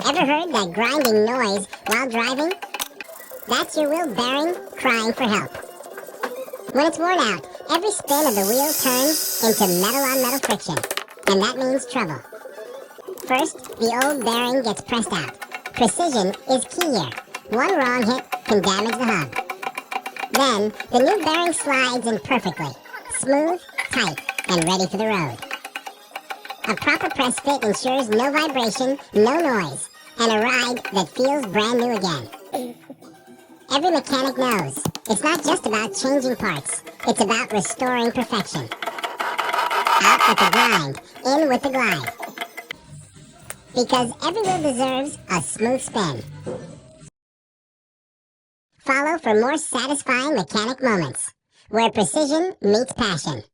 Ever heard that grinding noise while driving? That's your wheel bearing crying for help. When it's worn out, every spin of the wheel turns into metal-on-metal friction, and that means trouble. First, the old bearing gets pressed out. Precision is key here. One wrong hit can damage the hub. Then, the new bearing slides in perfectly, smooth, tight, and ready for the road. A proper press fit ensures no vibration, no noise, and a ride that feels brand new again. Every mechanic knows, it's not just about changing parts, it's about restoring perfection. Out with the grind, in with the glide. Because every wheel deserves a smooth spin. Follow for more satisfying mechanic moments, where precision meets passion.